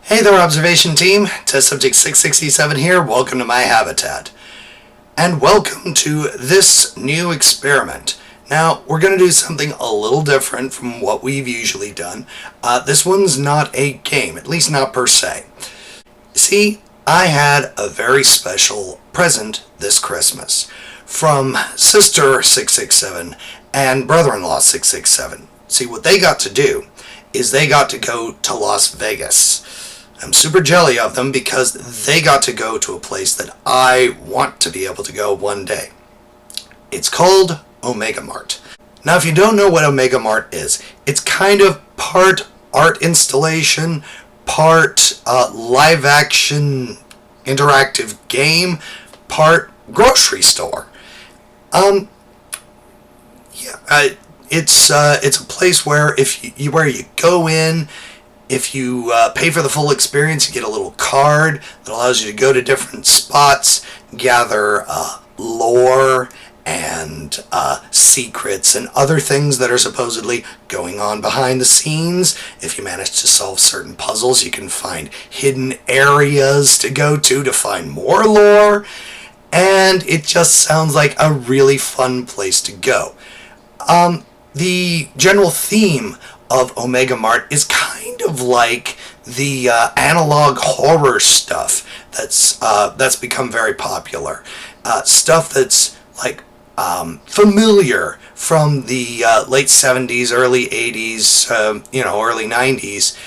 Hey there, observation team. TS667 here. Welcome to my habitat. And welcome to this new experiment. Now, we're going to do something a little different from what we've usually done. This one's not a game, at least not per se. See, I had a very special present this Christmas from Sister 667 and brother-in-law 667. See, what they got to do is they got to go to Las Vegas. I'm super jelly of them because they got to go to a place that I want to be able to go one day. It's called Omega Mart. Now, if you don't know what Omega Mart is, it's kind of part art installation, part live action interactive game, part grocery store. It's a place where if you go in. If you pay for the full experience, you get a little card that allows you to go to different spots, gather lore and secrets and other things that are supposedly going on behind the scenes. If you manage to solve certain puzzles, you can find hidden areas to go to find more lore. And it just sounds like a really fun place to go. The general theme of Omega Mart is kind of like the analog horror stuff that's become very popular. Stuff that's like familiar from the late 70s, early 80s, early 90s.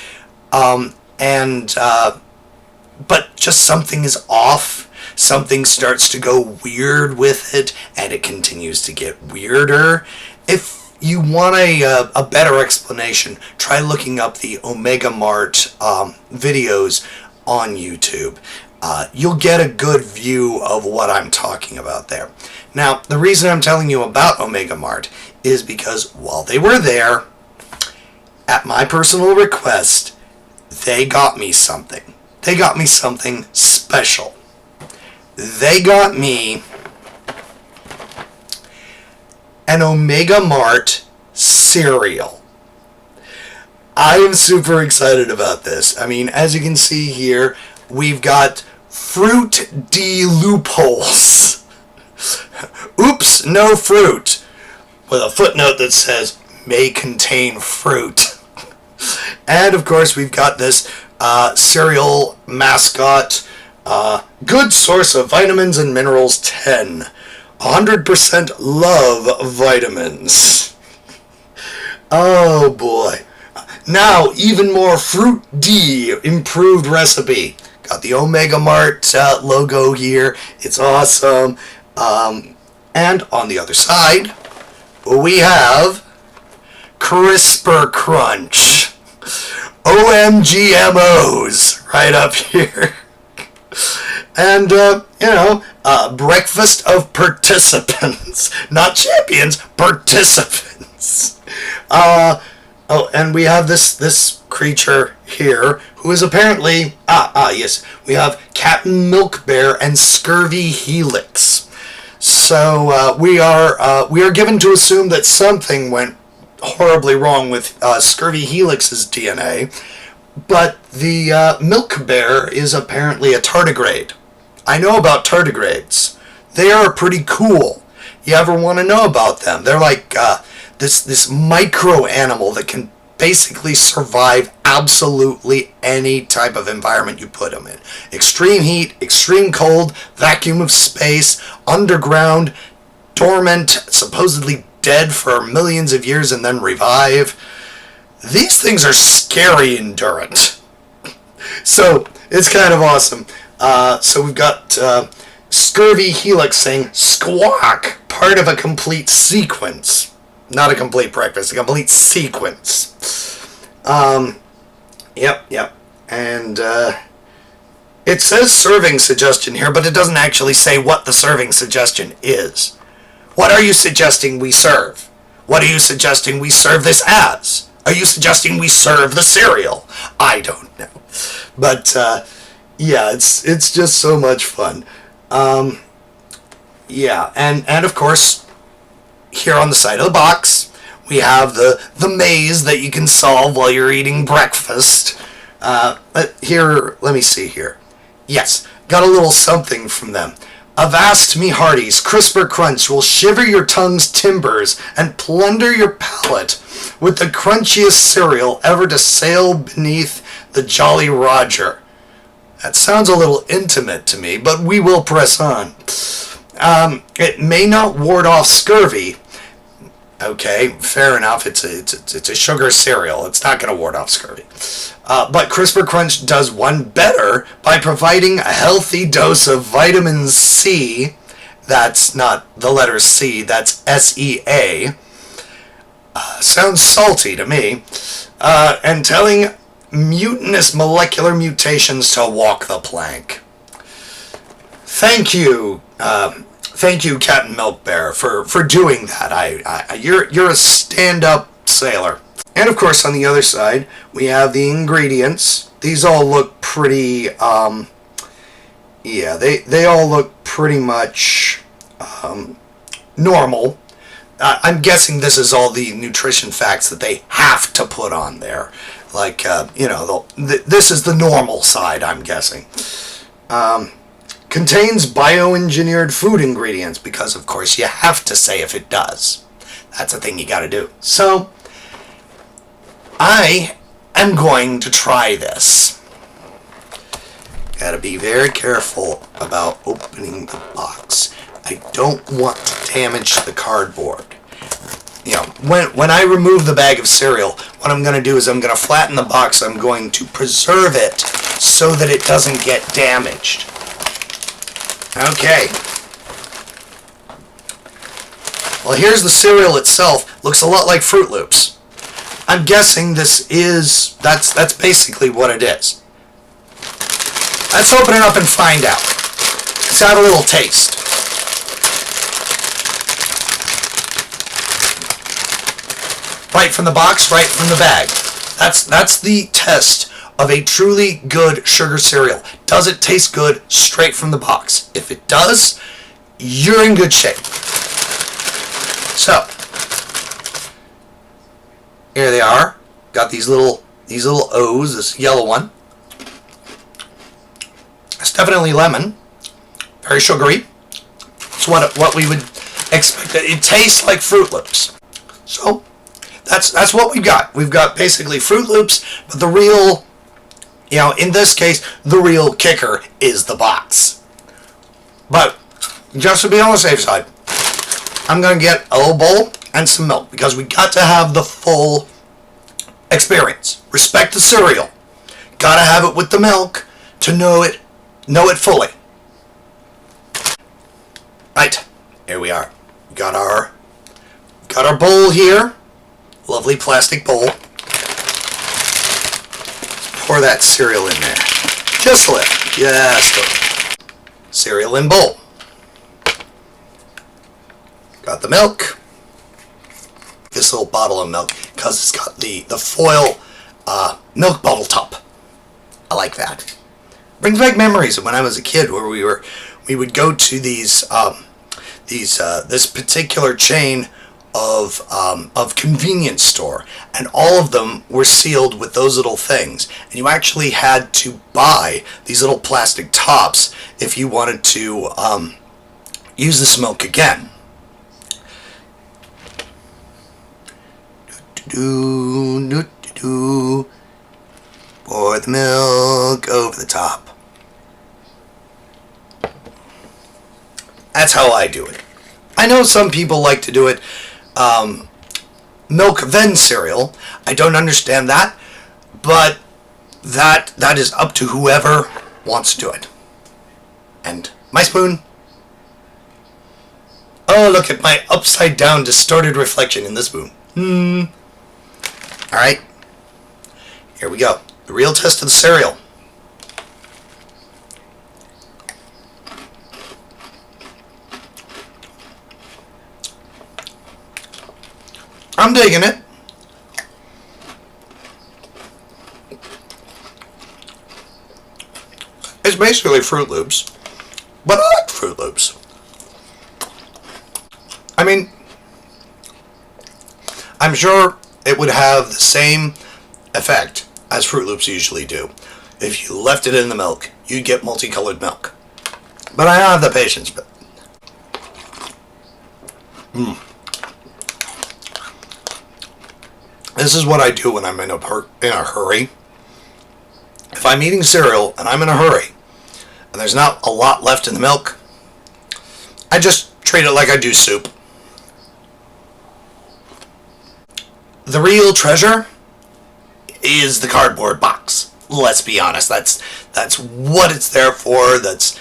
But just something is off. Something starts to go weird with it, and it continues to get weirder. If you want a better explanation, try looking up the Omega Mart videos on YouTube. You'll get a good view of what I'm talking about there. Now, the reason I'm telling you about Omega Mart is because while they were there, at my personal request, they got me something. They got me something special. They got me an Omega Mart cereal. I am super excited about this. I mean, as you can see here, we've got fruit de loopholes. Oops, no fruit. With a footnote that says, may contain fruit. And of course, we've got this cereal mascot, good source of vitamins and minerals 10. 100% love vitamins. Oh boy. Now, even more Fruit D improved recipe. Got the Omega Mart logo here. It's awesome. And on the other side, we have CRISPR Crunch. OMGMOs right up here. And, breakfast of participants. Not champions, participants. And we have this creature here, who is apparently, yes, we have Captain Milk Bear and Scurvy Helix. So, we are given to assume that something went horribly wrong with Scurvy Helix's DNA, but the Milk Bear is apparently a tardigrade. I know about tardigrades. They are pretty cool. You ever want to know about them? They're like this micro animal that can basically survive absolutely any type of environment you put them in. Extreme heat, extreme cold, vacuum of space, underground, dormant, supposedly dead for millions of years and then revive. These things are scary endurant. So, it's kind of awesome. So we've got Scurvy Helix saying, squawk, part of a complete sequence. Not a complete breakfast, a complete sequence. Yep. And it says serving suggestion here, but it doesn't actually say what the serving suggestion is. What are you suggesting we serve? What are you suggesting we serve this as? Are you suggesting we serve the cereal? I don't know. But, yeah, it's just so much fun. Yeah, and of course, here on the side of the box, we have the maze that you can solve while you're eating breakfast. Here, let me see here. Yes, got a little something from them. Avast me hearties, CRISPR Crunch will shiver your tongue's timbers and plunder your palate with the crunchiest cereal ever to sail beneath the Jolly Roger. That sounds a little intimate to me, but we will press on. It may not ward off scurvy. Okay, fair enough. It's a sugar cereal. It's not going to ward off scurvy. But CRISPR Crunch does one better by providing a healthy dose of vitamin C. That's not the letter C. That's SEA. Sounds salty to me. And telling mutinous molecular mutations to walk the plank. Thank you, Cat and Milk Bear, for doing that. You're a stand-up sailor. And of course, on the other side, we have the ingredients. These all look pretty, yeah, they all look pretty much normal. I'm guessing this is all the nutrition facts that they have to put on there. Like, this is the normal side, I'm guessing. Contains bioengineered food ingredients, because of course you have to say if it does. That's a thing you gotta do. So, I am going to try this. Gotta be very careful about opening the box. I don't want to damage the cardboard. You know, when I remove the bag of cereal, what I'm going to do is I'm going to flatten the box. I'm going to preserve it so that it doesn't get damaged. Okay. Well, here's the cereal itself. Looks a lot like Fruit Loops. I'm guessing that's basically what it is. Let's open it up and find out. Let's have a little taste. Right from the box, right from the bag. That's the test of a truly good sugar cereal. Does it taste good straight from the box? If it does, you're in good shape. So, here they are. Got these little O's, this yellow one. It's definitely lemon. Very sugary. It's what we would expect. It tastes like Fruit Loops. So, that's what we've got. We've got basically Fruit Loops, but the real, in this case, the real kicker is the box. But, just to be on the safe side, I'm going to get a little bowl and some milk, because we got to have the full experience. Respect the cereal. Gotta have it with the milk to know it fully. Right, here we are. Got our bowl here. Lovely plastic bowl. Pour that cereal in there. Just a little. Just a little. Cereal in bowl. Got the milk. This little bottle of milk, because it's got the foil milk bottle top. I like that. Brings back memories of when I was a kid, where we would go to this particular chain of convenience store, and all of them were sealed with those little things, and you actually had to buy these little plastic tops if you wanted to use this milk again. Pour the milk over the top. That's how I do it. I know some people like to do it milk then cereal. I don't understand that, but that is up to whoever wants to do it. And my spoon. Oh, look at my upside down distorted reflection in the spoon. Alright, here we go. The real test of the cereal. I'm digging it. It's basically Fruit Loops, but I like Fruit Loops. I mean, I'm sure it would have the same effect as Fruit Loops usually do. If you left it in the milk, you'd get multicolored milk. But I don't have the patience. But this is what I do when I'm in a hurry. If I'm eating cereal and I'm in a hurry, and there's not a lot left in the milk, I just treat it like I do soup. The real treasure is the cardboard box. Let's be honest, that's what it's there for. That's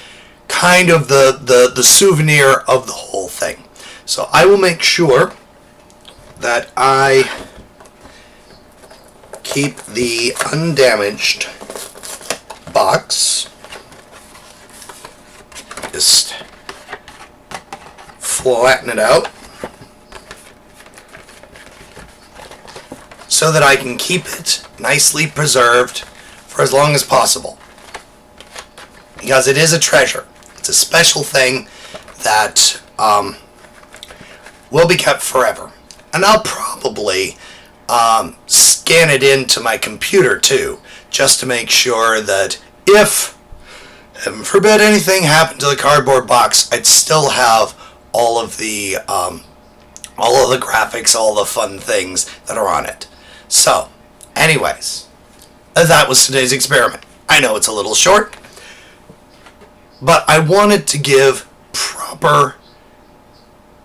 kind of the souvenir of the whole thing. So I will make sure that I keep the undamaged box. Just flatten it out so that I can keep it nicely preserved for as long as possible. Because it is a treasure. It's a special thing that will be kept forever. And I'll probably scan it into my computer too, just to make sure that if, heaven forbid, anything happened to the cardboard box, I'd still have all of the graphics, all the fun things that are on it. So, anyways, that was today's experiment. I know it's a little short, but I wanted to give proper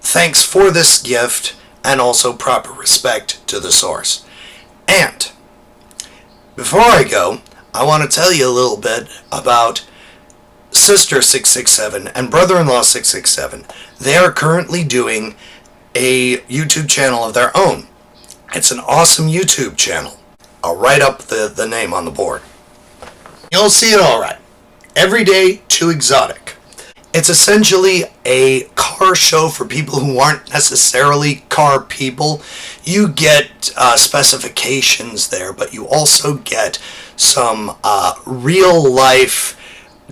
thanks for this gift and also proper respect to the source. And before I go, I want to tell you a little bit about Sister 667 and Brother-in-law 667. They are currently doing a YouTube channel of their own. It's an awesome YouTube channel. I'll write up the name on the board. You'll see it all right. Everyday Too Exotic. It's essentially a car show for people who aren't necessarily car people. You get specifications there, but you also get some real life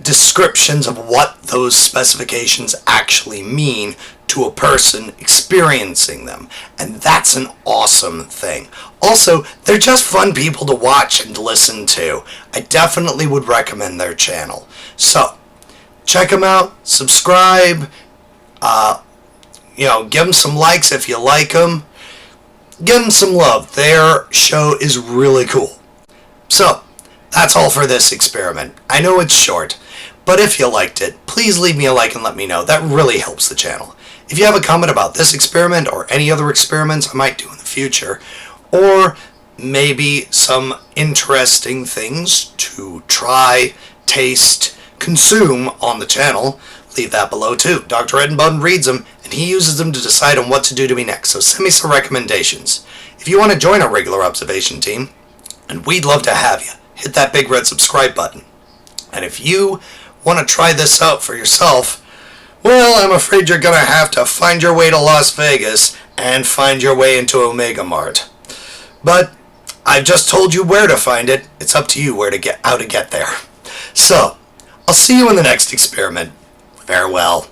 descriptions of what those specifications actually mean to a person experiencing them. And that's an awesome thing. Also, they're just fun people to watch and listen to. I definitely would recommend their channel. So, check them out, subscribe, give them some likes if you like them. Give them some love. Their show is really cool. So, that's all for this experiment. I know it's short, but if you liked it, please leave me a like and let me know. That really helps the channel. If you have a comment about this experiment or any other experiments I might do in the future, or maybe some interesting things to try, taste, consume on the channel, leave that below too. Dr. Edenbun reads them, and he uses them to decide on what to do to me next, so send me some recommendations. If you want to join our regular observation team, and we'd love to have you, hit that big red subscribe button. And if you want to try this out for yourself, well, I'm afraid you're going to have to find your way to Las Vegas and find your way into Omega Mart. But I've just told you where to find it. It's up to you how to get there. So, I'll see you in the next experiment. Farewell.